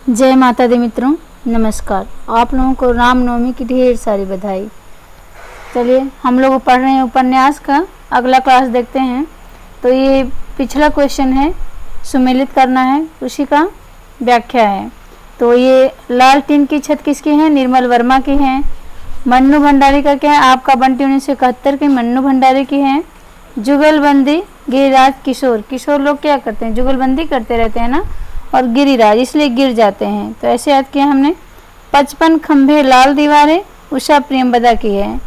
जय माता दी मित्रों, नमस्कार। आप लोगों को रामनवमी की ढेर सारी बधाई। चलिए हम लोग पढ़ रहे हैं उपन्यास का अगला क्लास देखते हैं। तो ये पिछला क्वेश्चन है, सुमेलित करना है, उसी का व्याख्या है। तो ये लाल टीन की छत किसकी है? निर्मल वर्मा की है। मन्नू भंडारी का क्या है? आपका बंटी 1971 की मन्नू भंडारी की है। जुगलबंदी गिरिराज किशोर। किशोर लोग क्या करते हैं? जुगलबंदी करते रहते हैं ना, और गिरिराज इसलिए गिर जाते हैं, तो ऐसे याद किया हमने। 55 खंभे लाल दीवारें उषा प्रेमबदा की है।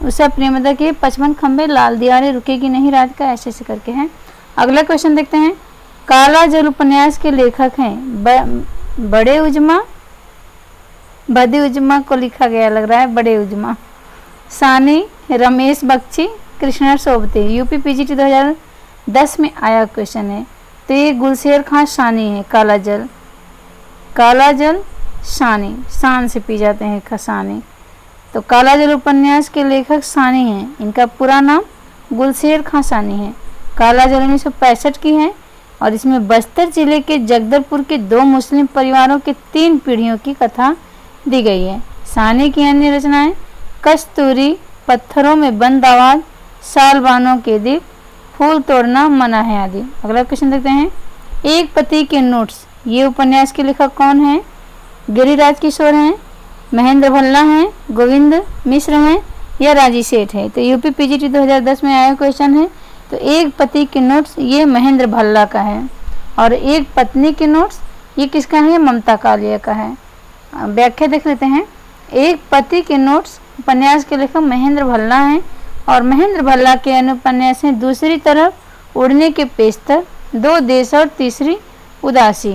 उषा प्रेमबदा की 55 खंभे लाल दीवारें रुकेगी नहीं रात का, ऐसे ऐसे करके हैं। अगला क्वेश्चन देखते हैं। काला जल उपन्यास के लेखक हैं बड़े उजमा, बदी उजमा को लिखा गया लग रहा है, बड़े उजमा। सानी रमेश बख्शी, कृष्णा सोबते। यूपी पीजीटी 2010 में आया क्वेश्चन है। तो ये गुलशेर खां सानी है। काला जल, काला जल सानी, शान से पी जाते हैं खसानी। तो काला जल उपन्यास के लेखक सानी हैं। इनका पूरा नाम गुलशेर खां सानी है। काला जल 1965 की है और इसमें बस्तर जिले के जगदलपुर के 2 मुस्लिम परिवारों के 3 पीढ़ियों की कथा दी गई है। सानी की अन्य रचनाएं कस्तूरी, पत्थरों में बंद आवाज, सालबानों के दीप, फूल तोड़ना मना है आदि। अगला क्वेश्चन देखते हैं। एक पति के नोट्स, ये उपन्यास के लेखक कौन है? गिरिराज किशोर हैं, महेंद्र भल्ला हैं, गोविंद मिश्र हैं या राजी सेठ है? तो यूपी पीजीटी 2010 में आया क्वेश्चन है। तो एक पति के नोट्स ये महेंद्र भल्ला का है, और एक पत्नी के नोट्स ये किसका है? ममता कालिया का है। व्याख्या देख लेते हैं। एक पति के नोट्स उपन्यास के लेखक महेंद्र भल्ला हैं, और महेंद्र भल्ला के अनुपन्यास हैं दूसरी तरफ, उड़ने के पेस्तर, 2 देश और तीसरी उदासी।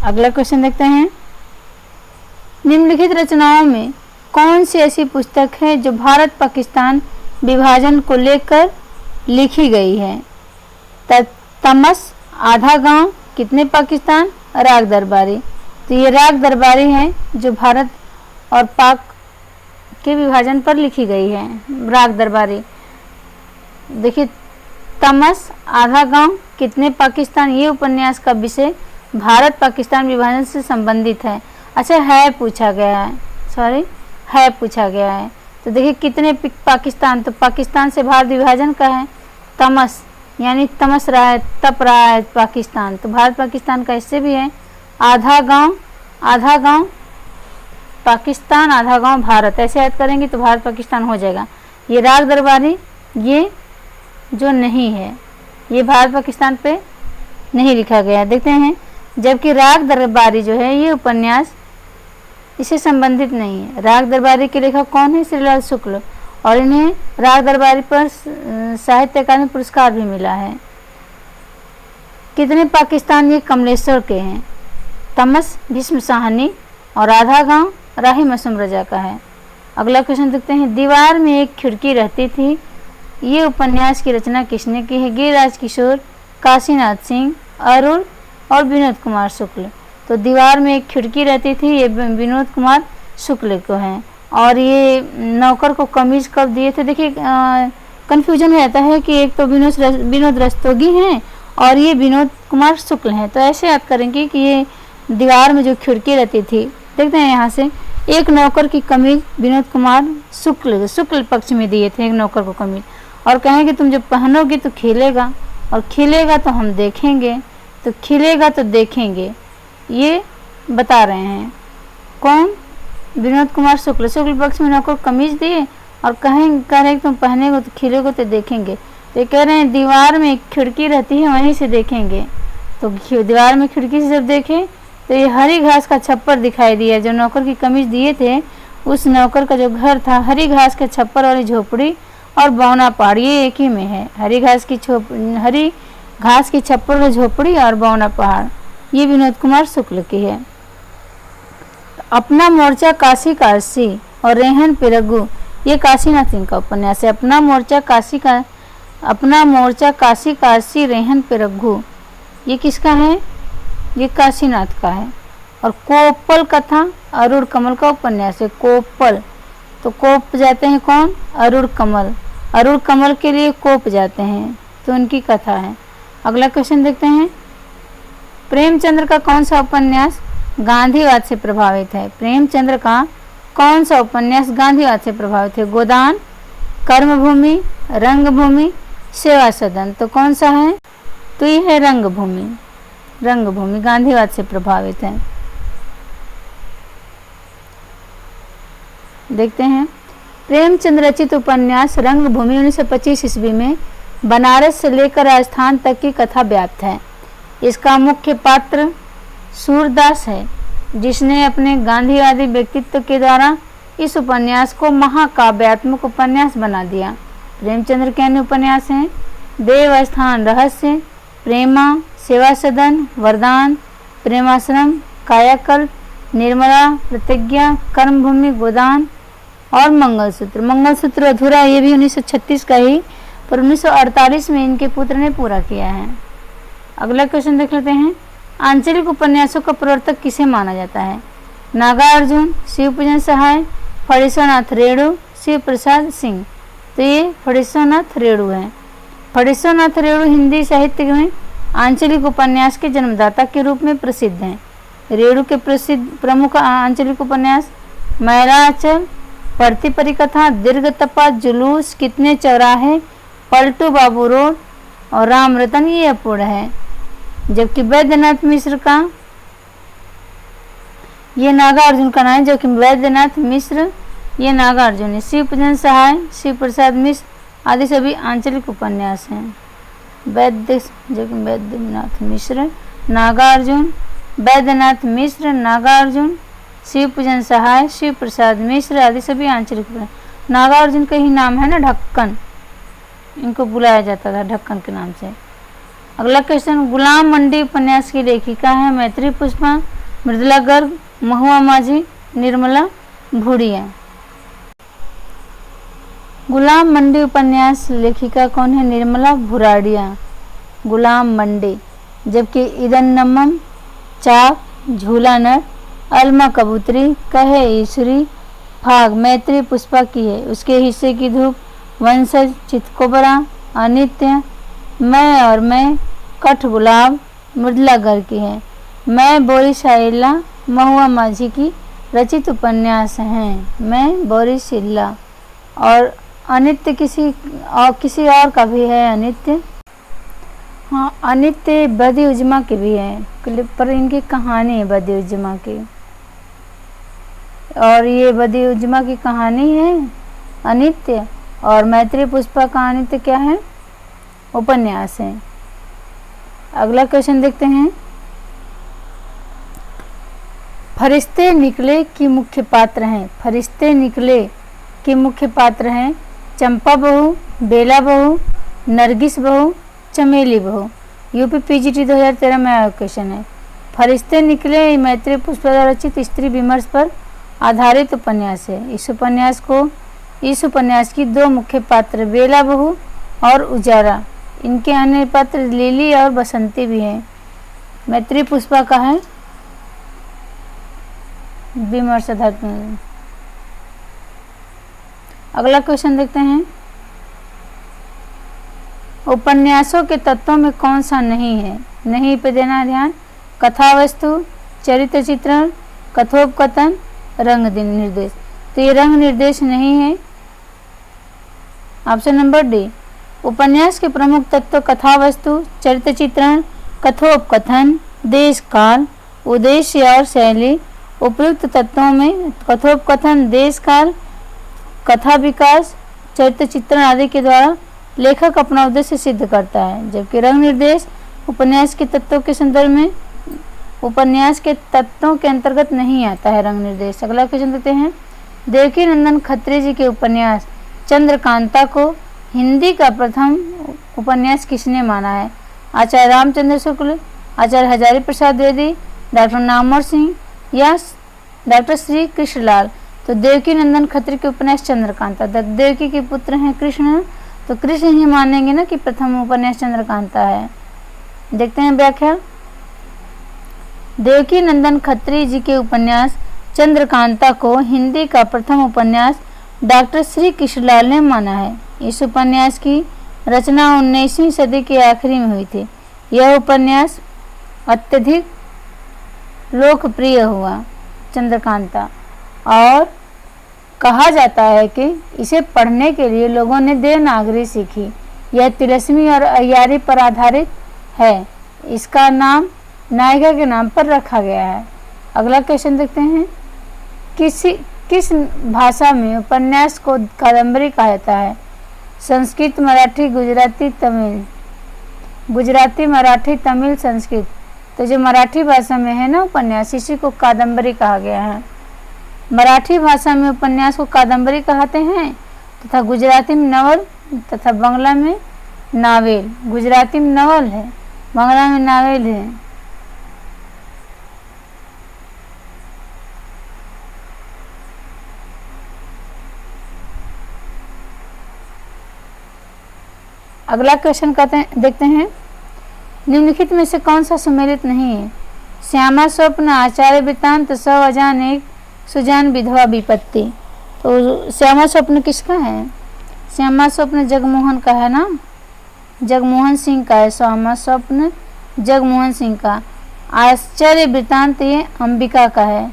अगला क्वेश्चन देखते हैं। निम्नलिखित रचनाओं में कौन सी ऐसी पुस्तक है जो भारत पाकिस्तान विभाजन को लेकर लिखी गई है? तमस, आधा गांव, कितने पाकिस्तान, राग दरबारी। तो ये राग दरबारी है जो भारत और पाक के विभाजन पर लिखी गई है, राग दरबारी। देखिए, तमस, आधा गांव, कितने पाकिस्तान, ये उपन्यास का विषय भारत पाकिस्तान विभाजन से संबंधित है। अच्छा, है पूछा गया है, सॉरी है पूछा गया है। तो देखिए कितने पाकिस्तान, तो पाकिस्तान से भारत विभाजन का है। तमस यानी तमस रहा है, तप रहा है पाकिस्तान, तो भारत पाकिस्तान का इससे भी है। आधा गांव, आधा गांव पाकिस्तान, आधा गांव भारत, ऐसे याद करेंगे तो भारत पाकिस्तान हो जाएगा। ये राग दरबारी ये जो नहीं है, ये भारत पाकिस्तान पे नहीं लिखा गया, देखते हैं। जबकि राग दरबारी जो है ये उपन्यास इससे संबंधित नहीं है। राग दरबारी के लेखक कौन है? श्रीलाल शुक्ल, और इन्हें राग दरबारी पर साहित्य अकादमी पुरस्कार भी मिला है। कितने पाकिस्तान ये कमलेश्वर के हैं। तमस भीष्म साहनी, और आधा गांव राही मसूम रजा का है। अगला क्वेश्चन देखते हैं। दीवार में एक खिड़की रहती थी, ये उपन्यास की रचना किसने की है? गिरिराज किशोर, काशीनाथ सिंह, अरुण और विनोद कुमार शुक्ल। तो दीवार में एक खिड़की रहती थी, ये विनोद कुमार शुक्ल को है। और ये नौकर को कमीज कब दिए थे? देखिए कन्फ्यूजन रहता है कि एक तो विनोद रस्तोगी हैं और ये विनोद कुमार शुक्ल हैं, तो ऐसे याद करेंगे कि ये दीवार में जो खिड़की रहती थी, देखते हैं यहाँ से, एक नौकर की कमीज विनोद कुमार शुक्ल पक्ष में दिए थे एक नौकर को कमीज, और कहेंगे तुम जब पहनोगे तो खिलेगा, और खिलेगा तो हम देखेंगे, तो खिलेगा तो देखेंगे, ये बता रहे हैं कौन? विनोद कुमार शुक्ल पक्ष में नौकर कमीज दिए और कह रहे तुम पहनेगे तो खिलेगा तो देखेंगे। तो ये कह रहे हैं दीवार में एक खिड़की रहती है, वहीं से देखेंगे। तो दीवार में खिड़की से जब देखें तो ये हरी घास का छप्पर दिखाई दिया। जो नौकर की कमीज दिए थे उस नौकर का जो घर था, हरी घास के छप्पर वाली झोपड़ी और बौना पहाड़, ये एक ही में है। हरी घास की छप्पर वाली झोपड़ी और बौना पहाड़, ये विनोद कुमार शुक्ल की है। अपना मोर्चा काशी काशी और रेहन पे रघु, ये काशीनाथ सिंह का उपन्यास है। अपना मोर्चा काशी काशी रेहन पे रघु, ये किसका है? ये काशीनाथ का है। और कोपल कथा अरुण कमल का उपन्यास है। कोपल, तो कोप जाते हैं कौन? अरुण कमल, अरुण कमल के लिए कोप जाते हैं, तो उनकी कथा है। अगला क्वेश्चन देखते हैं। प्रेमचंद्र का कौन सा उपन्यास गांधीवाद से प्रभावित है? प्रेमचंद्र का कौन सा उपन्यास गांधीवाद से प्रभावित है? गोदान, कर्मभूमि, रंगभूमि, सेवा सदन। तो कौन सा है? तो ये है रंगभूमि। रंगभूमि गांधीवाद से प्रभावित है। देखते हैं, प्रेमचंद रचित उपन्यास रंगभूमि 1925 ईस्वी में बनारस से लेकर राजस्थान तक की कथा व्याप्त है। इसका मुख्य पात्र सूरदास है, जिसने अपने गांधीवादी व्यक्तित्व के द्वारा इस उपन्यास को महाकाव्यात्मक उपन्यास बना दिया। प्रेमचंद्र के अन्य उपन्यास हैं देवस्थान रहस्य, प्रेमा, सेवा सदन, वरदान, प्रेमाश्रम, कायाकल्प, निर्मला, प्रतिज्ञा, कर्मभूमि, गोदान और मंगलसूत्र। मंगलसूत्र अधूरा, ये भी 1936 का ही, पर 1948 में इनके पुत्र ने पूरा किया है। अगला क्वेश्चन देख लेते हैं, आंचलिक उपन्यासों का प्रवर्तक किसे माना जाता है? नागार्जुन, शिवपूजन सहाय, फणीश्वरनाथ रेणु, शिव प्रसाद सिंह। तो ये फणीश्वरनाथ रेणु है। फणीश्वरनाथ रेणु हिंदी साहित्य में आंचलिक उपन्यास के जन्मदाता के रूप में प्रसिद्ध हैं। रेणु के प्रमुख आंचलिक उपन्यास मैराचल, पढ़ती परिकथा, दीर्घ तपा, जुलूस, कितने चौराहे, पलटू बाबू रोड और राम रतन ये अपूर्ण है। जबकि वैद्यनाथ मिश्र का, ये नागार्जुन का नाम है, जो कि वैद्यनाथ मिश्र ये नागार्जुन है। शिवपूजन सहाय, शिव प्रसाद मिश्र आदि सभी आंचलिक उपन्यास हैं। वैद्यनाथ मिश्र, नागार्जुन, वैद्यनाथ मिश्र, नागार्जुन, शिवपूजन सहाय, शिव प्रसाद मिश्र आदि सभी आंचलिक उपन्यास। नागार्जुन का ही नाम है ना ढक्कन, इनको बुलाया जाता था ढक्कन के नाम से। अगला क्वेश्चन, गुलाम मंडी उपन्यास की लेखिका है मैत्री पुष्पा, मृदुला गर्ग, महुआ माझी, निर्मला भूड़िया। गुलाम मंडी उपन्यास लेखिका कौन है? निर्मला भूराड़िया, गुलाम मंडी। जबकि इदन नमम, चाक, झूला नर, अलमा कबूतरी, कहे ईश्वरी, फाग मैत्री पुष्पा की है। उसके हिस्से की धूप, वंशज, चितकोबरा, अनित्य, मैं और मैं, कठ गुलाब, मृदुला गर्ग की है। मैं बोरिस इल्ला महुआ माझी की रचित उपन्यास हैं। मैं बोरिस इल्ला। और अनित्य किसी और का भी है अनित्य। हाँ, अनित्य बदी उजमा की भी है, पर इनकी कहानी है बदी उजमा की। और ये बदी उजमा की कहानी है अनित्य, और मैत्री पुष्पा का अनित्य क्या है? उपन्यास है। अगला क्वेश्चन देखते हैं, फरिश्ते निकले की मुख्य पात्र हैं। फरिश्ते निकले के मुख्य पात्र हैं चंपा बहू, बेला बहू, नरगिस बहू, चमेली बहू। यूपी पीजीटी 2013 में आया क्वेश्चन है। फरिश्ते निकले मैत्री पुष्पा द्वारा रचित स्त्री विमर्श पर आधारित उपन्यास है। इस उपन्यास की दो मुख्य पात्र बेला बहू और उजारा, इनके अन्य पात्र लिली और बसंती भी हैं। मैत्री पुष्पा का है विमर्श आधारित। अगला क्वेश्चन देखते हैं, उपन्यासों के तत्वों में कौन सा नहीं है? नहीं पे देना ध्यान। कथा वस्तु, चरित्र चित्रण, कथोपकथन, रंग निर्देश। तो ये रंग निर्देश नहीं है। Option number D. उपन्यास के प्रमुख तत्व कथा वस्तु, चरित्र चित्रण, कथोपकथन, देश काल, उद्देश्य और शैली। उपयुक्त तत्वों में कथोपकथन, देश काल, कथा विकास, चरित्र चित्रण आदि के द्वारा लेखक अपना उद्देश्य सिद्ध करता है। जबकि रंग निर्देश उपन्यास के तत्वों के संदर्भ में उपन्यास के तत्वों के अंतर्गत नहीं आता है रंग निर्देश। अगला क्वेश्चन देते हैं, देवकी नंदन खत्री जी के उपन्यास चंद्रकांता को हिंदी का प्रथम उपन्यास किसने माना है? आचार्य रामचंद्र शुक्ल, आचार्य हजारी प्रसाद द्विवेदी, डॉक्टर नामवर सिंह या डॉक्टर श्री कृष्णलाल। तो देवकी नंदन खत्री के उपन्यास चंद्रकांता। देवकी के पुत्र हैं कृष्ण, तो कृष्ण ही मानेंगे ना कि प्रथम उपन्यास चंद्रकांता है। देखते हैं व्याख्या। देवकी नंदन खत्री जी के उपन्यास चंद्रकांता को हिंदी का प्रथम उपन्यास डॉक्टर श्री कृष्णलाल ने माना है। इस उपन्यास की रचना 19वीं सदी के आखिरी में हुई थी। यह उपन्यास अत्यधिक लोकप्रिय हुआ चंद्रकांता। और कहा जाता है कि इसे पढ़ने के लिए लोगों ने देवनागरी सीखी। यह तिलस्मी और अय्यारी पर आधारित है। इसका नाम नायिका के नाम पर रखा गया है। अगला क्वेश्चन देखते हैं, किस भाषा में उपन्यास को कादम्बरी कहा जाता है? संस्कृत, मराठी, गुजराती, तमिल। गुजराती, मराठी, तमिल, संस्कृत। तो जो मराठी भाषा में है ना उपन्यास, इसी को कादम्बरी कहा गया है। मराठी भाषा में उपन्यास को कादम्बरी कहते हैं तथा गुजराती में नवल तथा बांग्ला में नावेल। गुजराती में नवल है, बांग्ला में नावेल है। अगला क्वेश्चन देखते हैं, निम्नलिखित में से कौन सा सुमेलित नहीं है? श्यामा स्वप्न, आचार्य वृत्तांत, सौ अजान एक सुजान, विधवा विपत्ति। तो श्यामा स्वप्न किसका है? श्यामा स्वप्न जगमोहन का है ना, जगमोहन सिंह का है। श्यामा स्वप्न जगमोहन सिंह का। आचार्य वृत्तांत ये अंबिका का है।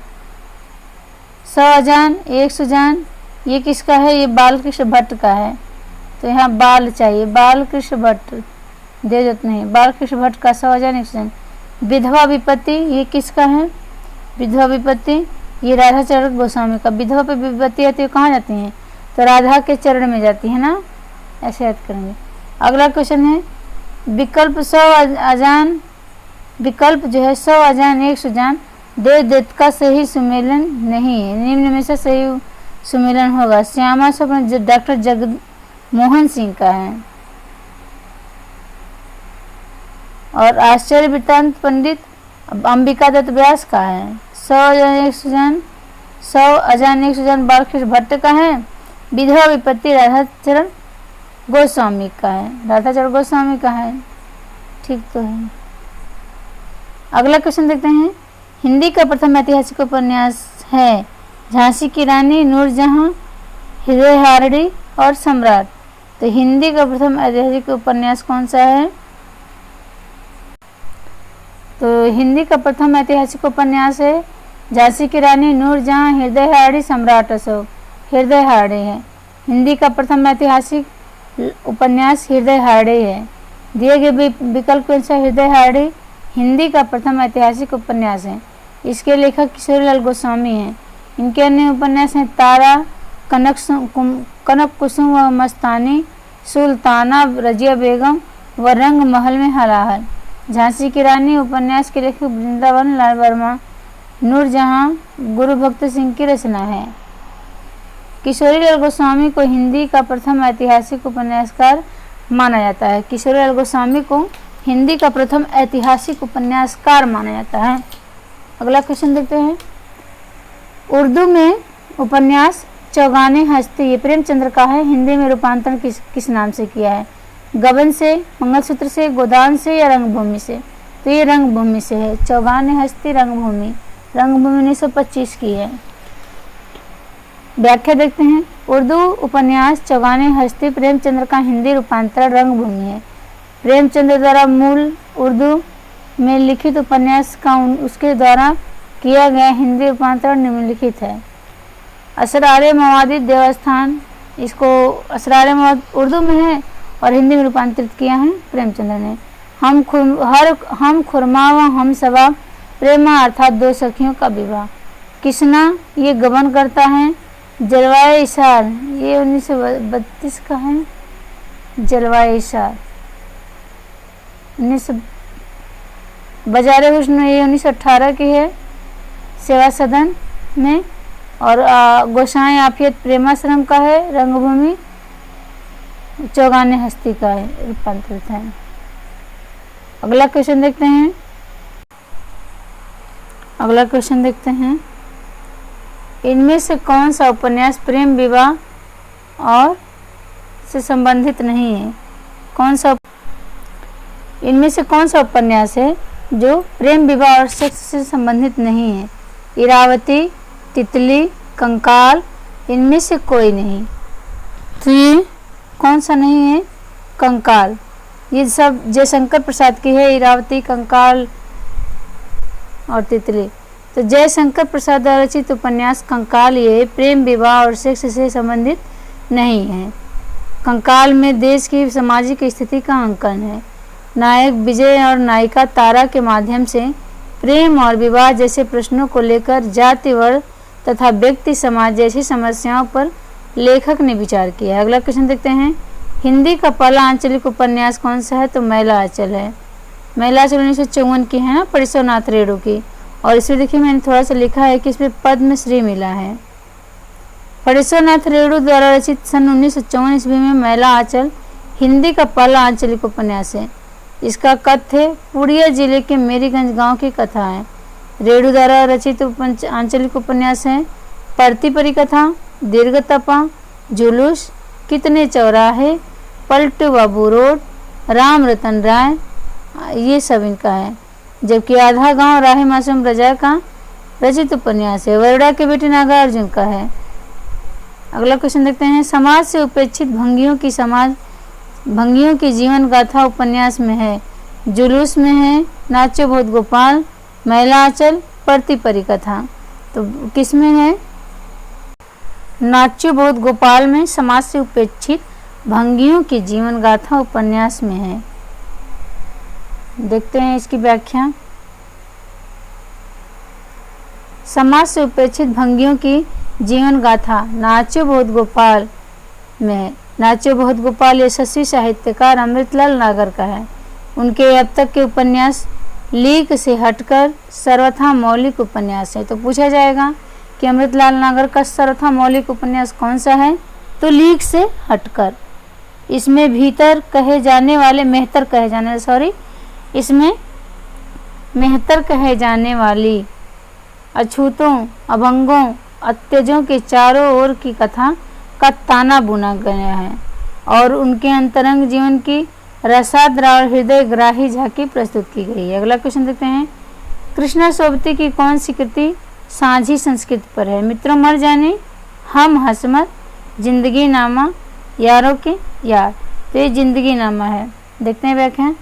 सौ अजान एक सुजान ये किसका है? ये बालकृष्ण भट्ट का है। तो यहाँ बाल चाहिए, बालकृष्ण भट्ट दे देते हैं, बालकृष्ण भट्ट का सौ अजान एक सुजान। विधवा विपत्ति ये किसका है? विधवा विपत्ति ये राधा चरण गोस्वामी का। विधवा पे विपत्ति आती है कहाँ जाती हैं? तो राधा के चरण में जाती है ना, ऐसे याद करेंगे। अगला क्वेश्चन है, विकल्प सौ अजान, विकल्प जो है सौ अजान एक सुजान देव दत्त का सही सुमेलन नहीं है। निम्न में से सही सुमेलन होगा। श्यामा स्वप्न डॉक्टर जगमोहन सिंह का है। और आचार्य वृत्तांत पंडित अंबिका दत्त व्यास का है। सौ अजान एक सुजान, सौ अजान एक सुजान बालकृष्ण भट्ट का है। विधवा विपत्ति राधा चरण गोस्वामी का है, राधा चरण गोस्वामी का है। ठीक तो है। अगला क्वेश्चन देखते हैं, हिंदी का प्रथम ऐतिहासिक उपन्यास है झांसी की रानी, नूरजहां, हृदय हारड़ी और सम्राट। तो हिंदी का प्रथम ऐतिहासिक उपन्यास कौन सा है? तो हिंदी का प्रथम ऐतिहासिक उपन्यास है झांसी की रानी, नूरजहां, हृदय हारड़ी, सम्राट अशोक। हृदय हारड़ी है। हिंदी का प्रथम ऐतिहासिक उपन्यास हृदय हारड़ी है। दिए गए विकल्प के अनुसार हृदय हारड़ी हिंदी का प्रथम ऐतिहासिक उपन्यास है। इसके लेखक किशोरीलाल गोस्वामी हैं। इनके अन्य उपन्यास हैं तारा, कनक कुसुम व मस्तानी, सुल्ताना, रजिया बेगम व रंग महल में हलाहल। झांसी की रानी उपन्यास के लेखक वृंदावन लाल वर्मा। नूरजहां गुरु भक्त सिंह की रचना है। किशोरीलाल गोस्वामी को हिंदी का प्रथम ऐतिहासिक उपन्यासकार माना जाता है। किशोरीलाल गोस्वामी को हिंदी का प्रथम ऐतिहासिक उपन्यासकार माना जाता है। अगला क्वेश्चन देखते हैं, उर्दू में उपन्यास चौगाने हस्ती ये प्रेमचंद्र का है। हिंदी में रूपांतरण किस नाम से किया है? गबन से, मंगलसूत्र से, गोदान से या रंगभूमि से? तो ये रंगभूमि से है। चौगाने हस्ती रंगभूमि, रंगभूमि 1925 की है। व्याख्या देखते हैं, उर्दू उपन्यास चौगाने हस्ती प्रेमचंद्र का हिंदी रूपांतरण रंगभूमि है। प्रेमचंद्र द्वारा मूल उर्दू में लिखित उपन्यास का उसके द्वारा किया गया हिंदी रूपांतरण निम्नलिखित है। असरारे मवादी देवस्थान, इसको असरारे मवाद उर्दू में है और हिंदी में रूपांतरित किया है प्रेमचंद्र ने। हम खुरमा व हम सबा प्रेमा अर्थात दो सखियों का विवाह। किसना ये गबन करता है। जलवाए इशार ये 1932 का है। जलवाए इशार 19 बजारे हुस्न ये 1918 की है सेवा सदन में। और गोसाई आफियत प्रेमाश्रम का है। रंगभूमि चौगाने हस्ती का है रूपांतरित है। अगला क्वेश्चन देखते हैं, अगला क्वेश्चन देखते हैं, इनमें से कौन सा उपन्यास प्रेम विवाह और से संबंधित नहीं है? कौन सा इनमें से कौन सा उपन्यास है जो प्रेम विवाह और सेक्स से संबंधित नहीं है? इरावती, तितली, कंकाल, इनमें से कोई नहीं। तो ये कौन सा नहीं है? कंकाल। ये सब जयशंकर प्रसाद की है। इरावती, कंकाल और तितली तो जयशंकर प्रसाद द्वारा रचित उपन्यास कंकाल ये प्रेम विवाह और सेक्स से संबंधित नहीं है। कंकाल में देश की सामाजिक स्थिति का अंकन है। नायक विजय और नायिका तारा के माध्यम से प्रेम और विवाह जैसे प्रश्नों को लेकर जाति वर्ग तथा व्यक्ति समाज जैसी समस्याओं पर लेखक ने विचार किया है। अगला क्वेश्चन देखते हैं, हिंदी का पहला आंचलिक उपन्यास कौन सा है? तो मैला आंचल है। मैला आंचल 1954 की है ना, परिसोनाथ रेणु की। और इसमें देखिए मैंने थोड़ा सा लिखा है कि इसमें पद्मश्री मिला है। परिसोनाथ रेणु द्वारा रचित सन 1954 ईस्वी में मैला आंचल हिंदी का पहला आंचलिक उपन्यास है। इसका कथ्य पुड़िया जिले के मेरीगंज गांव की कथा है। रेणु द्वारा रचित आंचलिक उपन्यास है परती परिकथा, दीर्घ तपा, जुलूस, कितने चौराहे, पलटू बाबू रोड, राम रतन राय, ये सब इनका है। जबकि आधा गांव राहे मासूम रजा का रचित उपन्यास है। वरुड़ा के बेटे नागार्जुन का है। अगला क्वेश्चन देखते हैं, समाज से उपेक्षित भंगियों की जीवन गाथा उपन्यास में है। जुलूस में है नाचो बहुत गोपाल, मैला आंचल, परती परिकथा। तो किसमें है? नाचो बहुत गोपाल में समाज से उपेक्षित भंगियों की जीवन गाथा उपन्यास में है। देखते हैं इसकी व्याख्या। समाज से उपेक्षित भंगियों की जीवन गाथा नाचो बहुत गोपाल में है। नाचो बहुत गोपाल यशस्वी साहित्यकार अमृतलाल नागर का है। उनके अब तक के उपन्यास लीक से हटकर सर्वथा मौलिक उपन्यास है। तो पूछा जाएगा कि अमृतलाल नागर का सर्वथा मौलिक उपन्यास कौन सा है? तो लीक से हटकर। इसमें मेहतर कहे जाने वाली अछूतों, अभंगों, अत्यजों के चारों ओर की कथा का ताना बुना गया है और उनके अंतरंग जीवन की रसाद्र और हृदय ग्राही झांकी प्रस्तुत की गई है। अगला क्वेश्चन देखते हैं, कृष्णा सोबती की कौन सी कृति साझी संस्कृति पर है? मित्रों मर जाने, हम हसमत, जिंदगी नामा, यारों के यार। तो ये जिंदगी नामा है। देखते हैं व्याख्या।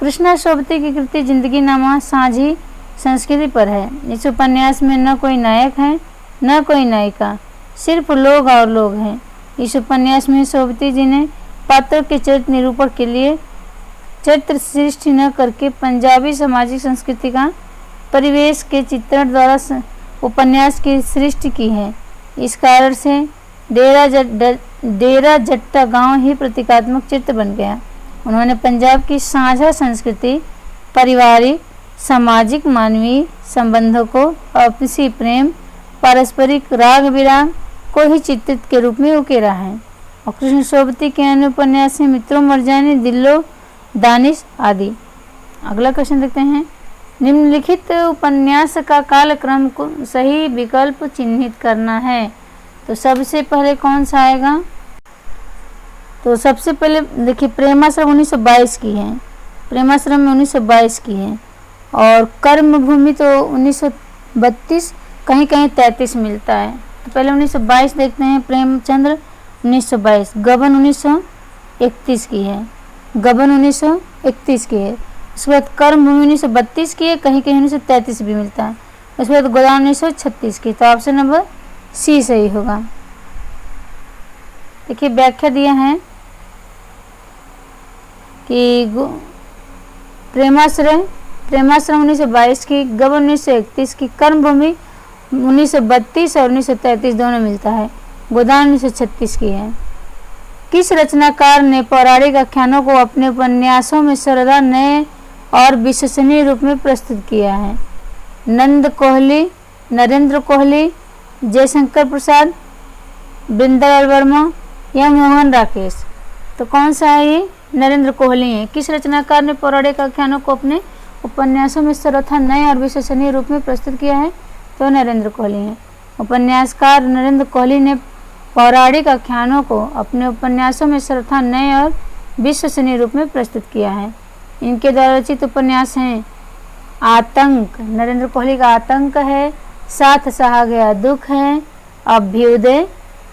कृष्णा सोबती की कृति जिंदगी नामा साझी संस्कृति पर है। इस उपन्यास में न कोई नायक है न कोई नायिका, सिर्फ लोग और लोग हैं। इस उपन्यास में सोबती जी ने पात्रों के चरित्र निरूपण के लिए चरित्र सृष्टि न करके पंजाबी सामाजिक संस्कृति का परिवेश के चित्रण द्वारा उपन्यास की सृष्टि की है। इस कारण से डेरा जट्टा गांव ही प्रतीकात्मक चित्र बन गया। उन्होंने पंजाब की साझा संस्कृति, पारिवारिक, सामाजिक, मानवीय संबंधों को, आपसी प्रेम, पारस्परिक राग विराग को ही चित्रित के रूप में उकेरा है। और कृष्ण सोबती के अन्य उपन्यास हैं मित्रों मर जाने, दिल्लो, दानिश आदि। अगला क्वेश्चन देखते हैं, निम्नलिखित उपन्यास का कालक्रम को सही विकल्प चिन्हित करना है। तो सबसे पहले कौन सा आएगा? तो सबसे पहले देखिए प्रेमाश्रम 1922 की है। प्रेमाश्रम में 1922 की है। और कर्मभूमि तो 1932, कहीं कहीं 33 मिलता है। तो पहले 1922 देखते हैं। प्रेमचंद्र 1922, गबन 1931 की है। गबन 1931 की है। उसके बाद कर्मभूमि 1932 की है, कहीं कहीं 1933 भी मिलता है। उसके बाद गोदान 1936 की। तो ऑप्शन नंबर सी सही होगा। देखिए व्याख्या दिया है कि प्रेमाश्रम 1922 की, गबन 1931 की, कर्मभूमि 1932 और 1933 दोनों मिलता है। गोदान 1936 की है। किस रचनाकार ने पौराणिक आख्यानों को अपने उपन्यासों में सरदा नए और विश्वसनीय रूप में प्रस्तुत किया है? नंद कोहली, नरेंद्र कोहली, जयशंकर प्रसाद, वृंदालाल वर्मा या मोहन राकेश? तो कौन सा है ये? नरेंद्र कोहली है। किस रचनाकार ने पौराणिक आख्यानों को अपने उपन्यासों में सर्वथा नए और विश्वसनीय रूप में प्रस्तुत किया है? तो नरेंद्र कोहली है। उपन्यासकार नरेंद्र कोहली ने पौराणिक आख्यानों को अपने उपन्यासों में सर्वथा नए और विश्वसनीय रूप में प्रस्तुत किया है। इनके द्वारा रचित उपन्यास हैं आतंक, नरेंद्र कोहली का आतंक है। साथ सहा गया दुख है। अभ्युदय,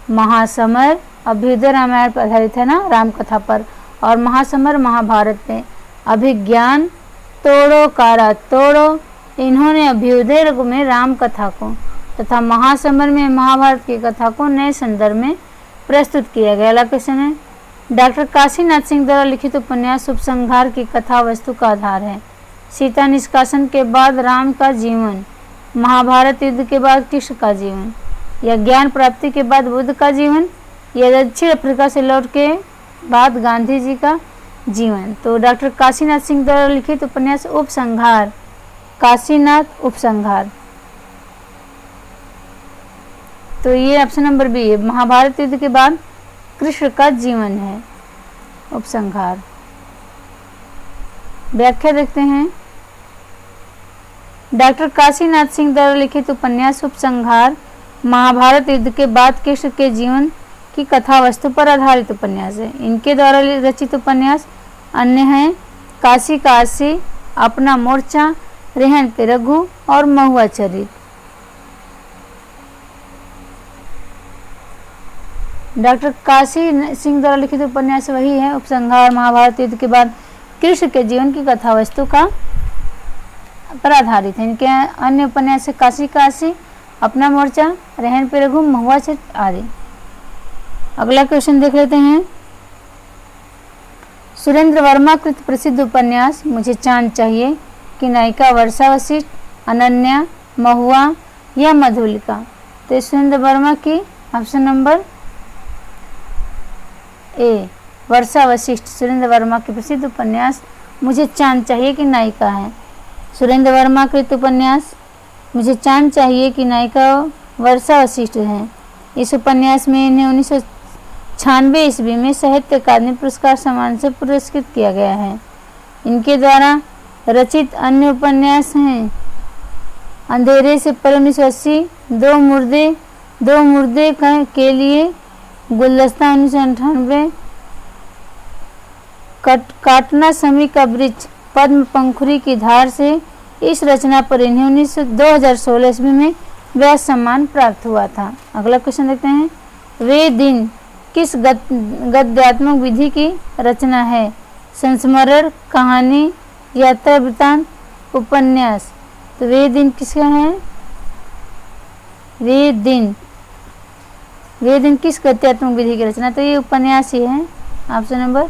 महासमर, अभ्युदय रामायण पर आधारित है ना, राम कथा पर, और महासमर महाभारत पे। अभिज्ञान, तोड़ो कारा तोड़ो, इन्होंने अभ्युदय रघु में राम कथा को तथा महासमर में महाभारत की कथा को नए संदर्भ में प्रस्तुत किया गया। अगला क्वेश्चन है, डॉक्टर काशीनाथ सिंह द्वारा लिखित उपन्यास उपसंहार की कथा वस्तु का आधार है। सीता निष्कासन के बाद राम का जीवन, महाभारत युद्ध के बाद कृष्ण का जीवन, या ज्ञान प्राप्ति के बाद बुद्ध का जीवन, या दक्षिण अफ्रीका से लौट के बाद गांधी जी का जीवन। तो डॉक्टर काशीनाथ सिंह द्वारा लिखित उपन्यास उपसंहार, काशीनाथ उपसंहार। तो ये ऑप्शन नंबर बी है, महाभारत युद्ध के बाद कृष्ण का जीवन है उपसंहार। व्याख्या देखते हैं, डॉक्टर काशीनाथ सिंह द्वारा लिखित उपन्यास उपसंहार महाभारत युद्ध के बाद कृष्ण के जीवन की कथा वस्तु पर आधारित उपन्यास है। इनके द्वारा रचित उपन्यास अन्य हैं काशी काशी, अपना मोर्चा, रेहन पे रघु और महुआ चरित। डॉक्टर काशी सिंह द्वारा लिखित उपन्यास वही है उपसंहार, महाभारत युद्ध के बाद कृष्ण के जीवन की कथा वस्तु का पर आधारित है। इनके अन्य उपन्यास है काशी काशी, अपना मोर्चा, रहन पे रघु, महुआ चरित आदि। अगला क्वेश्चन देख लेते हैं, सुरेंद्र वर्मा कृत प्रसिद्ध उपन्यास मुझे चांद चाहिए की नायिका वर्षा वशिष्ठ, अनन्या, महुआ या मधुलिका। तो सुरेंद्र वर्मा की ऑप्शन नंबर ए वर्षा वशिष्ठ सुरेंद्र वर्मा के प्रसिद्ध उपन्यास मुझे चांद चाहिए की नायिका है। सुरेंद्र वर्मा कृत उपन्यास मुझे चांद चाहिए की नायिका वर्षा वशिष्ठ हैं। इस उपन्यास में इन्हें 1996 ईस्वी में साहित्य अकादमी पुरस्कार सम्मान से पुरस्कृत किया गया है। इनके द्वारा रचित अन्य उपन्यास हैं अंधेरे से पर 1980, दो मुर्दे के लिए, गुलदस्ता 1998, काटना समी का वृक्ष, पद्म पंखुरी की धार से। इस रचना पर इन्हें 2016 ईस्वी में व्यास सम्मान प्राप्त हुआ था। अगला क्वेश्चन देखते हैं, वे दिन किस गद्यात्मक विधि की रचना है? संस्मरण, कहानी, यात्रा वृत्तांत, उपन्यास। तो वे दिन किसका है? वे दिन किस गद्यात्मक विधि की रचना? तो ये उपन्यास ही है, ऑप्शन नंबर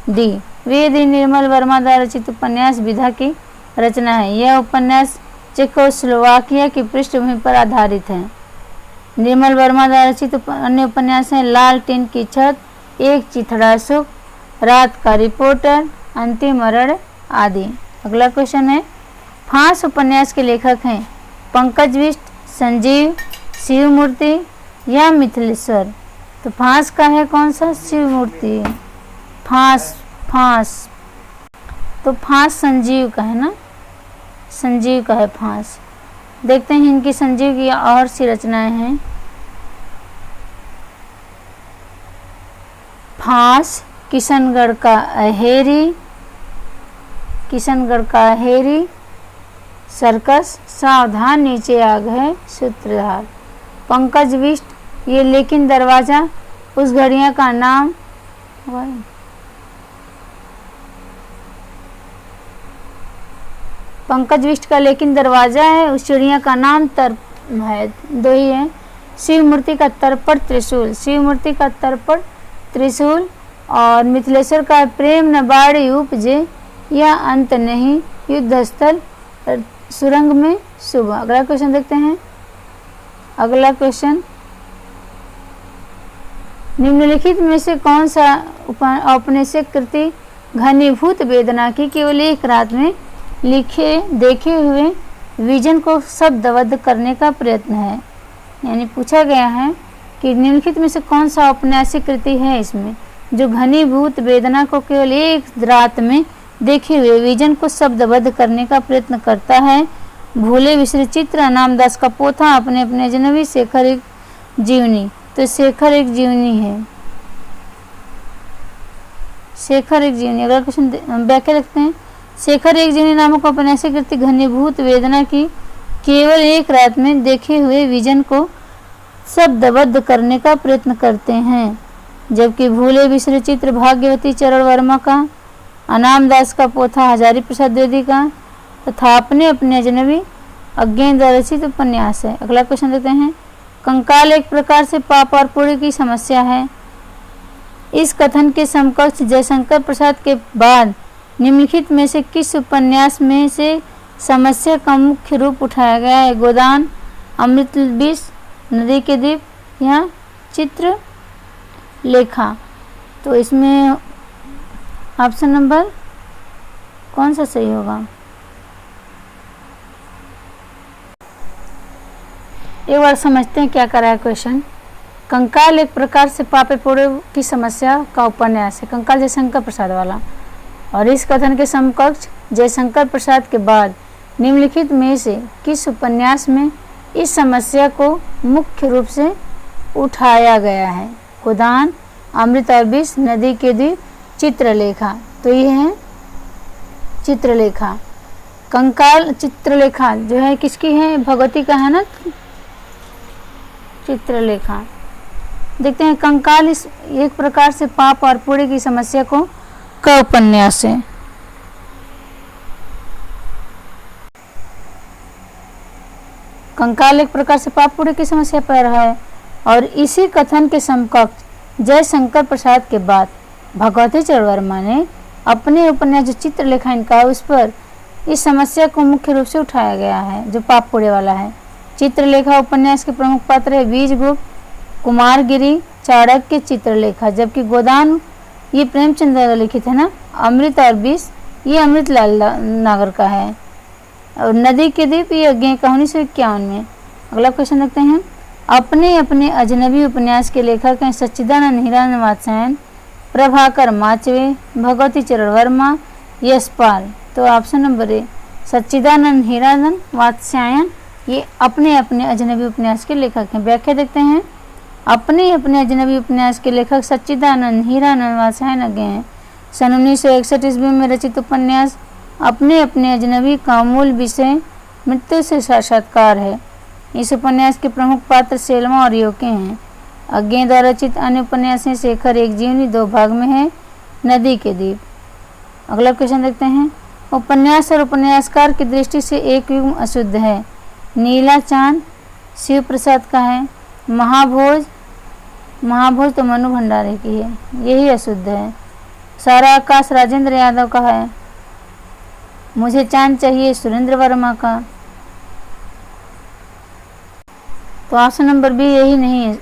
डी। वे दिन निर्मल वर्मा द्वारा रचित उपन्यास विधा की रचना है। यह उपन्यास चेकोस्लोवाकिया की पृष्ठभूमि पर आधारित है। निर्मल वर्मा द्वारा रचित अन्य उपन्यास हैं लाल टीन की छत, एक चिथड़ा सुख, रात का रिपोर्टर, अंतिम मरण आदि। अगला क्वेश्चन है, फांस उपन्यास के लेखक हैं पंकज बिष्ट, संजीव, शिवमूर्ति या मिथिलेश्वर। तो फांस का है कौन सा? शिवमूर्ति। फांस तो फांस संजीव का है ना, संजीव का है फांस। देखते हैं इनकी संजीव की और सी रचनाएं हैं। फांस, किशनगढ़ का अहेरी, सर्कस, सावधान नीचे आग है, सूत्रधार। पंकज बिष्ट, ये लेकिन दरवाजा, उस घड़िया का नाम, पंकज बिष्ट का लेकिन दरवाजा है, उस चिड़िया का नाम तर्प है, दो ही है। शिवमूर्ति का तर्पण त्रिशूल, और मिथिलेश्वर का प्रेम न बाड़ी उपजे या अंत नहीं, युद्ध स्थल सुरंग में सुबह। अगला क्वेश्चन देखते हैं। अगला क्वेश्चन, निम्नलिखित में से कौन सा औपनिवेशिक कृति घनीभूत वेदना की केवल एक रात में देखे हुए विजन को शब्दबद्ध करने का प्रयत्न है? यानी पूछा गया है कि निम्नलिखित में से कौन सा औपन्यासिक कृति है इसमें जो घनीभूत वेदना को केवल एक रात में देखे हुए विजन को शब्दबद्ध करने का प्रयत्न करता है? भूले बिसरे चित्र, अनामदास का पोथा, अपने अपने अजनबी, शेखर एक जीवनी। तो शेखर एक जीवनी है, शेखर एक जीवनी। अगला क्वेश्चन व्याख्या रखते हैं। शेखर एक जीवनी नामक औपन्यासिक कृति घनीभूत वेदना की केवल एक रात में देखे हुए विजन को शब्दबद्ध करने का प्रयत्न करते हैं, जबकि भूले बिसरे चित्र भाग्यवती चरण वर्मा का, अनामदास का पोथा हजारी प्रसाद द्विवेदी का तथा अपने अपने अजनबी अज्ञेय द्वारा रचित उपन्यास है। अगला क्वेश्चन देखते हैं। कंकाल एक प्रकार से पाप और पुण्य की समस्या है। इस कथन के समकक्ष जयशंकर प्रसाद के बाद निम्नलिखित में से किस उपन्यास में से समस्या का मुख्य रूप उठाया गया है? गोदान, अमृत विष, नदी के द्वीप या चित्रलेखा। तो इसमें ऑप्शन नंबर कौन सा सही होगा? एक बार समझते हैं क्या कर रहा है क्वेश्चन। कंकाल एक प्रकार से पाप पुण्य की समस्या का उपन्यास है, कंकाल जयशंकर प्रसाद वाला। और इस कथन के समकक्ष जयशंकर प्रसाद के बाद निम्नलिखित में से किस उपन्यास में इस समस्या को मुख्य रूप से उठाया गया है? गोदान, अमृत और विष, नदी के द्वीप, चित्रलेखा। तो ये है चित्रलेखा। कंकाल चित्रलेखा जो है किसकी है? भगवती का है ना चित्रलेखा। देखते हैं कंकाल इस एक प्रकार से पाप और पुण्य की समस्या को का उपन्यास है। कंकाल एक प्रकार से पाप पुण्य की समस्या पर है और इसी कथन के समकक्ष जयशंकर प्रसाद के बाद भगवती चरण वर्मा ने अपने उपन्यास जो चित्रलेखा इनका उस पर इस समस्या को मुख्य रूप से उठाया गया है जो पाप पुण्य वाला है। चित्रलेखा उपन्यास के प्रमुख पात्र है बीजगुप्त, कुमारगिरी, चाणक्य, चित्रलेखा। जबकि गोदान ये प्रेमचंद द्वारा लिखित है ना। अमृत और विष ये अमृतलाल नागर का है। और नदी के द्वीप ये अज्ञेय का 1951 में। अगला क्वेश्चन देखते हैं। अपने अपने अजनबी उपन्यास के लेखक हैं सच्चिदानंद हीरानंद वात्स्यायन, प्रभाकर माचवे, भगवती चरण वर्मा, यशपाल। तो ऑप्शन नंबर ए सच्चिदानंद हीरानंद वात्स्यायन ये अपने अपने अजनबी उपन्यास के लेखक हैं। व्याख्या देखते हैं। अपने अपने अजनबी उपन्यास के लेखक सच्चिदानंद हीरानंद वात्स्यायन अज्ञेय हैं। सन 1961 ईस्वी में रचित उपन्यास अपने अपने अजनबी का मूल विषय मृत्यु से साक्षात्कार है। इस उपन्यास के प्रमुख पात्र सेल्मा और योके हैं। अज्ञेय द्वारा रचित अन्य उपन्यास हैं शेखर एक जीवनी 2 भाग में है, नदी के द्वीप। अगला क्वेश्चन देखते हैं। उपन्यास और उपन्यासकार की दृष्टि से एक युग्म अशुद्ध है। नीला चांद शिव प्रसाद का है। महाभोज तो मनु भंडारी की है, यही अशुद्ध है। सारा आकाश राजेंद्र यादव का है। मुझे चांद चाहिए सुरेंद्र वर्मा का। तो ऑप्शन नंबर बी यही नहीं है।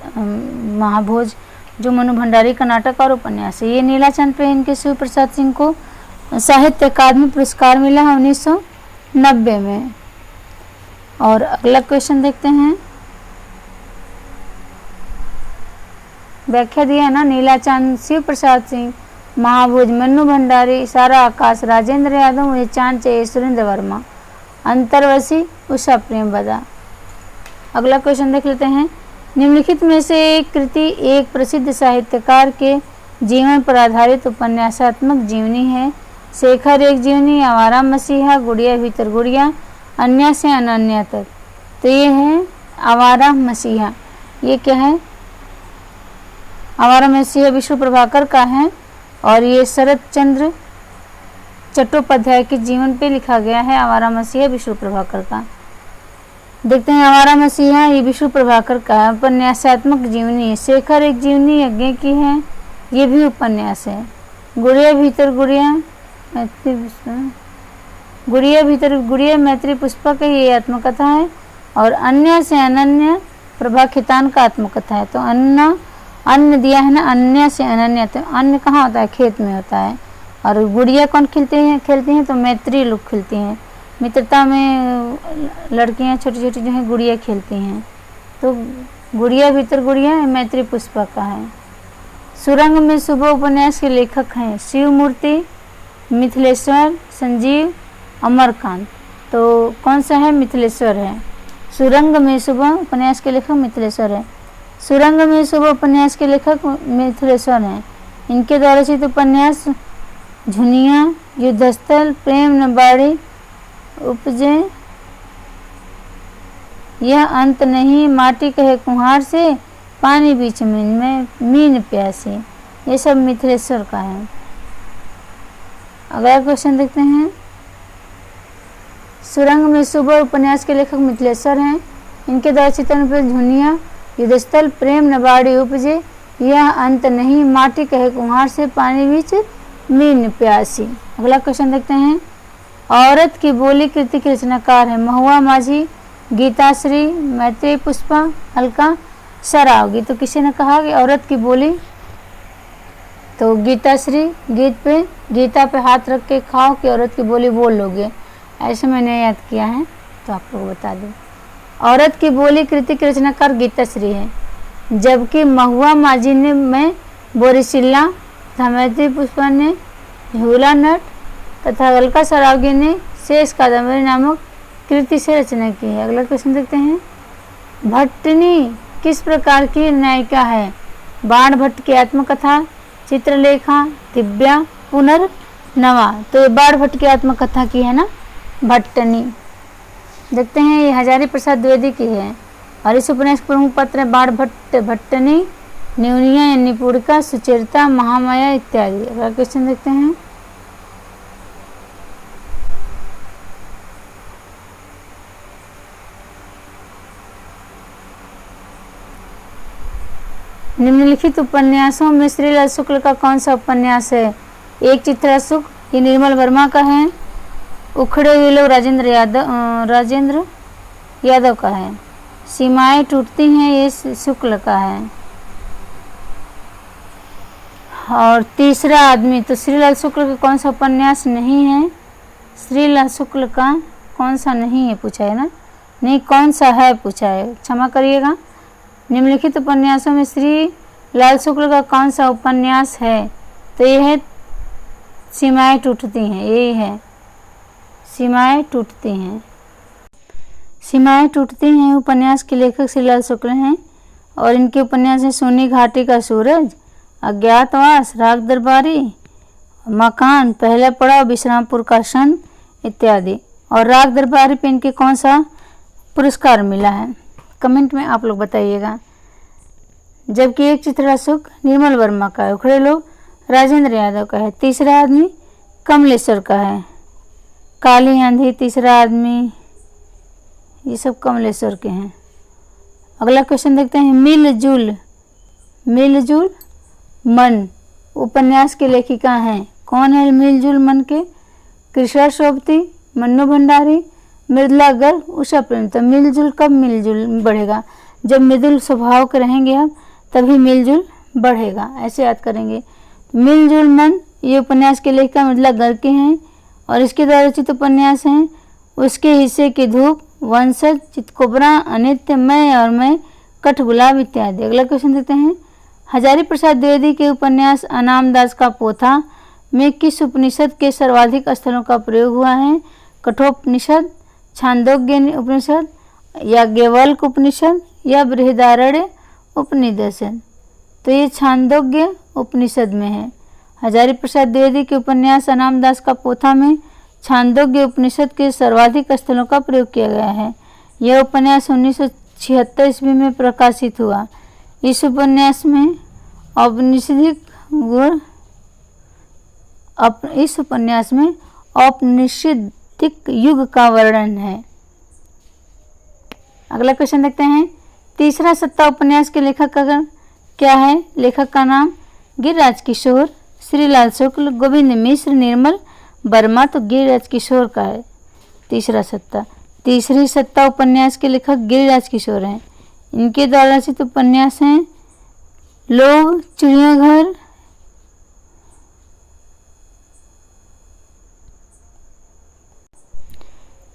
महाभोज जो मनु भंडारी का नाटक और उपन्यास है। ये नीला चांद पे इनके शिव प्रसाद सिंह को साहित्य अकादमी पुरस्कार मिला है 1990 में। और अगला क्वेश्चन देखते हैं। व्याख्या दिया है ना। नीला चांद शिव प्रसाद सिंह, महाभोज मन्नू भंडारी, सारा आकाश राजेंद्र यादव, मुझे चांद चाहिए सुरेंद्र वर्मा, अंतर्वशी उषा प्रेमवदा। अगला क्वेश्चन देख लेते हैं। निम्नलिखित में से एक कृति एक प्रसिद्ध साहित्यकार के जीवन पर आधारित उपन्यासात्मक जीवनी है। शेखर एक जीवनी, आवारा मसीहा, गुड़िया भीतर गुड़िया, अन्य से अनन्या तक। तो ये है आवारा मसीहा। ये क्या है? आवारा मसीहा विष्णु प्रभाकर का है और ये शरद चंद्र चट्टोपाध्याय के जीवन पे लिखा गया है। आवारा मसीहा विष्णु प्रभाकर का। देखते हैं आवारा मसीहा ये विष्णु प्रभाकर का उपन्यासात्मक जीवनी है। शेखर एक जीवनी अज्ञेय की है, ये भी उपन्यास है। गुड़िया भीतर गुड़िया मैत्री पुष्पक ये आत्मकथा है। और अन्य से अनन्या प्रभा खितान का आत्मकथा है। तो अन्न दिया है ना, अन्य से अनन्या। तो अन्न कहाँ होता है? खेत में होता है। और गुड़िया कौन खेलती हैं? तो मैत्री लोग खेलती हैं। मित्रता में लड़कियां छोटी छोटी जो हैं गुड़िया खेलती हैं। तो गुड़िया भीतर गुड़िया मैत्री पुष्पा का है। सुरंग में सुबह उपन्यास के लेखक हैं शिव मूर्ति, मिथिलेश्वर, संजीव, अमरकांत। तो कौन सा है? मिथिलेश्वर है। सुरंग में सुबह उपन्यास के लेखक मिथिलेश्वर है। सुरंग में सुबह उपन्यास के लेखक मिथिलेश्वर हैं। इनके द्वारा रचित उपन्यास झुनिया, युद्धस्थल, प्रेम नबाड़ी, उपजे, यह अंत नहीं, माटी कहे कुम्हार से, पानी बीच में मीन प्यासी, ये सब मिथिलेश्वर का है। अगला क्वेश्चन देखते हैं। सुरंग में सुबह उपन्यास के लेखक मिथिलेश्वर हैं। इनके द्वारा चित्रण पर झुनिया, युद्धस्थल, प्रेम नबाड़ी उपजे, यह अंत नहीं, माटी कहे कुम्हार से, पानी बीच मीन प्यासी। अगला क्वेश्चन देखते हैं। औरत की बोली कृति के रचनाकार है महुआ माझी, गीताश्री, मैत्री पुष्पा, अलका सरावगी। तो किसी ने कहा कि औरत की बोली, तो गीताश्री। गीता पे हाथ रख के खाओ कि औरत की बोली बोल लोगे, ऐसे मैंने याद किया है, तो आप लोग बता दें। औरत की बोली कृति की रचनाकार गीताश्री है, जबकि महुआ माझी ने में बोरिसिल्ला, मैत्री पुष्पा ने झूला नट तथा अलका सरावगी ने शेष कादम्बरी नामक कृति से रचना की है। अगला क्वेश्चन देखते हैं। भट्टिनी किस प्रकार की नायिका है? बाण भट्ट की आत्मकथा, चित्रलेखा, दिव्या, पुनर्नवा। तो ये बाण भट्ट की आत्मकथा की है ना भट्टिनी। देखते हैं, ये हजारी प्रसाद द्विवेदी की है और इस उपन्यास के प्रमुख पात्र है बाण भट्ट, भट्टिनी, न्यूनिया या निपुणिका, सुचरिता, महामाया इत्यादि। अगला क्वेश्चन देखते हैं। निम्नलिखित उपन्यासों में श्रीलाल शुक्ल का कौन सा उपन्यास है? एक चित्रा सुख, ये निर्मल वर्मा का है। उखड़े हुए लोग राजेंद्र यादव का है। सीमाएं टूटती हैं, ये शुक्ल का है। और तीसरा आदमी, तो श्रीलाल शुक्ल का कौन सा उपन्यास नहीं है? श्रीलाल शुक्ल का कौन सा नहीं है पूछा है ना, नहीं कौन सा है पूछा है, क्षमा करिएगा। निम्नलिखित उपन्यासों में श्री लाल शुक्ल का कौन सा उपन्यास है? तो ये है सीमाएं टूटती हैं, ये है सीमाएं टूटती हैं। सीमाएं टूटती हैं उपन्यास के लेखक श्री लाल शुक्ल हैं और इनके उपन्यास हैं सोनी घाटी का सूरज, अज्ञातवास, राग दरबारी, मकान, पहला पड़ाव, विश्रामपुर का सन इत्यादि। और राग दरबारी पे इनके कौन सा पुरस्कार मिला है? कमेंट में आप लोग बताइएगा। जबकि एक चित्रा सुख निर्मल वर्मा का है, उखड़े लोग राजेंद्र यादव का है, तीसरा आदमी कमलेश्वर का है, काली आंधी, तीसरा आदमी, ये सब कमलेश्वर के हैं। अगला क्वेश्चन देखते हैं। मिलजुल मन उपन्यास की लेखिका हैं, कौन है मिलजुल मन के? कृष्णा सोबती, मन्नू भंडारी, मृदुला गर्ग, उषा प्रेम। तो मिलजुल कब मिलजुल बढ़ेगा? जब मृदुल स्वभाव के रहेंगे हम तभी मिलजुल बढ़ेगा, ऐसे याद करेंगे। मिलजुल मन ये उपन्यास के लेखिका मृदुला गर्ग के हैं और इसके द्वारा रचित उपन्यास हैं उसके हिस्से की धूप, वंशज, चितकोबरा, अनित्य, मैं और मैं, कठ गुलाब इत्यादि। अगला क्वेश्चन देखते हैं। हजारी प्रसाद द्विवेदी के उपन्यास अनामदास का पोथा में किस उपनिषद के सर्वाधिक स्थलों का प्रयोग हुआ है? कठोपनिषद, छांदोग्य उपनिषद, याज्ञवल्क्य उपनिषद या बृहदारण्यक उपनिषद। तो ये छांदोग्य उपनिषद में है। हजारी प्रसाद द्विवेदी के उपन्यास अनामदास का पोथा में छांदोग्य उपनिषद के सर्वाधिक स्थलों का प्रयोग किया गया है। यह उपन्यास 1976 ईस्वी में प्रकाशित हुआ। इस उपन्यास में औपनिषदिक गुण औपनिषदिक युग का वर्णन है। अगला क्वेश्चन देखते हैं। तीसरा सत्ता उपन्यास के लेखक का क्या है? लेखक का नाम गिरिराज किशोर, श्रीलाल शुक्ल, गोविंद मिश्र, निर्मल वर्मा। तो गिरिराज किशोर का है तीसरा सत्ता। तीसरी सत्ता उपन्यास के लेखक गिरिराज किशोर हैं। इनके द्वारा रचित उपन्यास हैं लोग, चिड़ियाघर,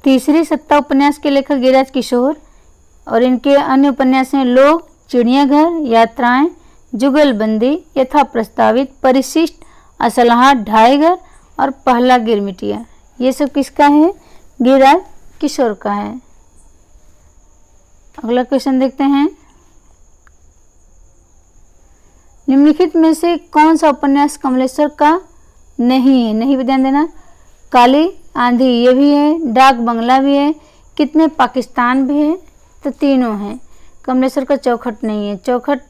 तीसरी सत्ता उपन्यास के लेखक गिरिराज किशोर और इनके अन्य उपन्यास हैं लोग, चिड़ियाघर, यात्राएं, जुगलबंदी, यथा प्रस्तावित, परिशिष्ट, असलहाट, ढाईघर और पहला गिरमिटिया। ये सब किसका है? गिरिराज किशोर का है। अगला क्वेश्चन देखते हैं। निम्नलिखित में से कौन सा उपन्यास कमलेश्वर का नहीं है? नहीं भी ध्यान देना। काली आंधी ये भी है, डाक बंगला भी है, कितने पाकिस्तान भी है, तो तीनों हैं। कमलेश्वर का चौखट नहीं है, चौखट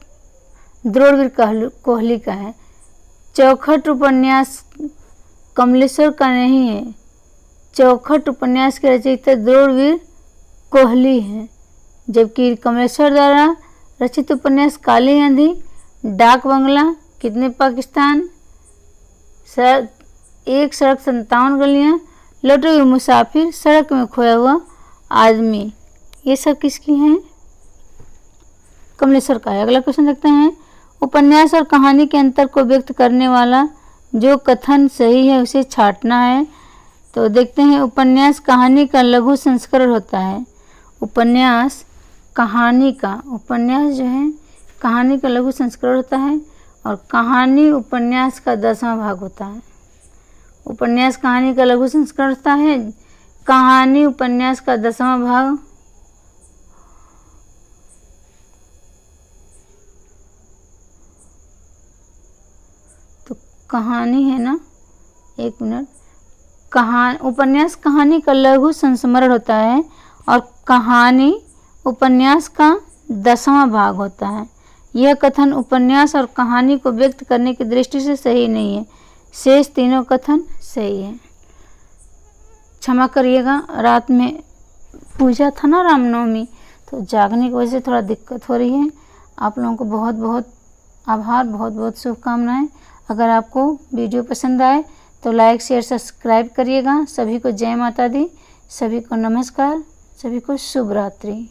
द्रोणवीर कोहली का है। चौखट उपन्यास कमलेश्वर का नहीं है, चौखट उपन्यास के रचयिता द्रोणवीर कोहली हैं, जबकि कमलेश्वर द्वारा रचित उपन्यास काली आंधी, डाक बंगला, कितने पाकिस्तान, एक सड़क 57 गलियां, लौटे हुए मुसाफिर, सड़क में खोया हुआ आदमी, ये सब किसकी हैं? कमलेश्वर का है। अगला क्वेश्चन देखते हैं, उपन्यास और कहानी के अंतर को व्यक्त करने वाला जो कथन सही है उसे छांटना है। तो देखते हैं, उपन्यास कहानी का लघु संस्करण होता है। उपन्यास जो है कहानी का लघु संस्करण होता है, और कहानी उपन्यास का 10वां भाग होता है। उपन्यास कहानी का लघु संस्करण होता है, कहानी उपन्यास का 10वां भाग। तो कहानी है ना, एक मिनट, उपन्यास कहानी का लघु संस्मरण होता है और कहानी उपन्यास का 10वां भाग होता है। यह कथन उपन्यास और कहानी को व्यक्त करने की दृष्टि से सही नहीं है, शेष तीनों कथन सही है। क्षमा करिएगा, रात में पूजा था ना रामनवमी, तो जागने की वजह से थोड़ा दिक्कत हो रही है। आप लोगों को बहुत बहुत आभार, बहुत बहुत शुभकामनाएं। अगर आपको वीडियो पसंद आए तो लाइक शेयर सब्सक्राइब करिएगा। सभी को जय माता दी, सभी को नमस्कार, सभी को शुभ रात्रि।